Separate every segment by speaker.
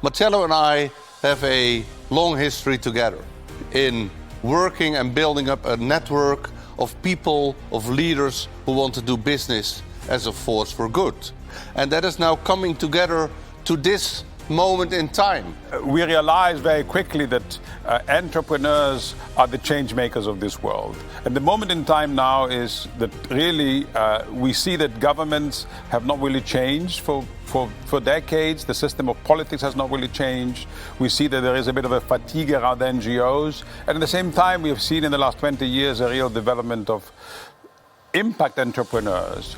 Speaker 1: Marcello and I have a long history together in working and building up a network of people, of leaders who want to do business as a force for good. And that is now coming together to this moment in time.
Speaker 2: We realize very quickly that entrepreneurs are the change makers of this world. And the moment in time now is that really we see that governments have not really changed for decades. The system of politics has not really changed. We see that there is a bit of a fatigue around NGOs. And at the same time, we have seen in the last 20 years a real development of impact entrepreneurs,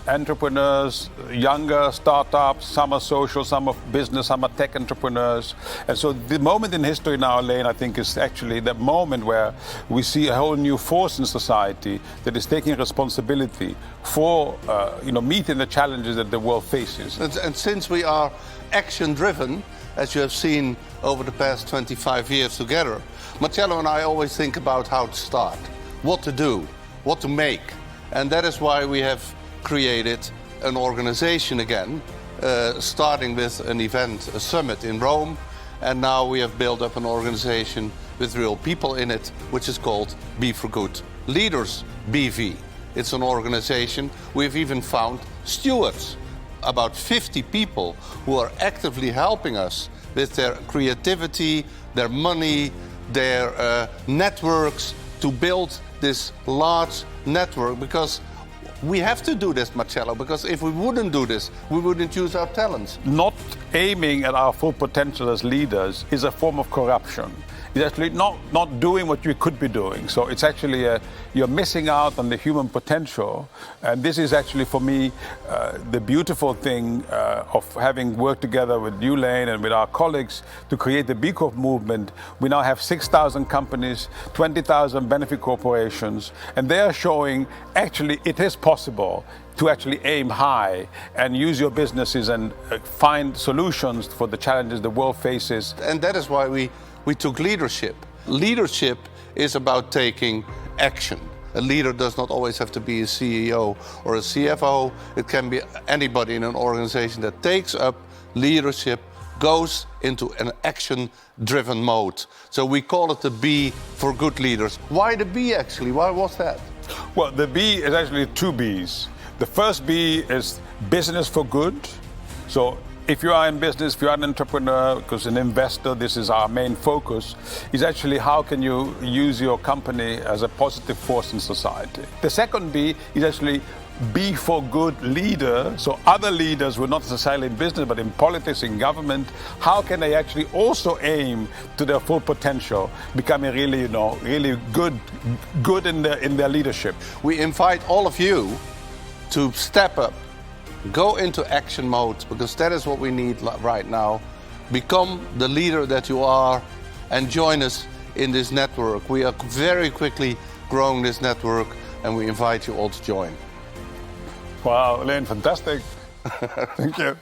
Speaker 2: younger startups, some are social, some are business, some are tech entrepreneurs. And so the moment in history now, Leen, I think is actually the moment where we see a whole new force in society that is taking responsibility for meeting the challenges that the world faces.
Speaker 1: And since we are action-driven, as you have seen over the past 25 years together, Marcello and I always think about how to start, what to do, what to make. And that is why we have created an organization again, starting with an event, a summit in Rome. And now we have built up an organization with real people in it, which is called Be for Good Leaders BV. It's an organization. We've even found stewards, about 50 people who are actively helping us with their creativity, their money, their networks to build this large network, because we have to do this, Marcello, because if we wouldn't do this, we wouldn't use our talents.
Speaker 2: Not aiming at our full potential as leaders is a form of corruption. It's actually not doing what you could be doing. So it's actually you're missing out on the human potential. And this is actually, for me, the beautiful thing of having worked together with you, Leen, and with our colleagues to create the B Corp movement. We now have 6,000 companies, 20,000 benefit corporations, and they are showing actually it is possible to actually aim high and use your businesses and find solutions for the challenges the world faces.
Speaker 1: And that is why we took leadership. Leadership is about taking action. A leader does not always have to be a CEO or a CFO. It can be anybody in an organization that takes up leadership, goes into an action-driven mode. So we call it the B for Good Leaders. Why the B actually? Why was that?
Speaker 2: Well, the B is actually two Bs. The first B is business for good. So if you are in business, if you are an entrepreneur, because an investor, this is our main focus, is actually how can you use your company as a positive force in society. The second B is actually be for good leader. So other leaders who are not necessarily in business, but in politics, in government, how can they actually also aim to their full potential, becoming really, really good in their leadership.
Speaker 1: We invite all of you to step up, go into action mode, because that is what we need right now. Become the leader that you are and join us in this network. We are very quickly growing this network and we invite you all to join.
Speaker 2: Wow, Leen, fantastic. Thank you.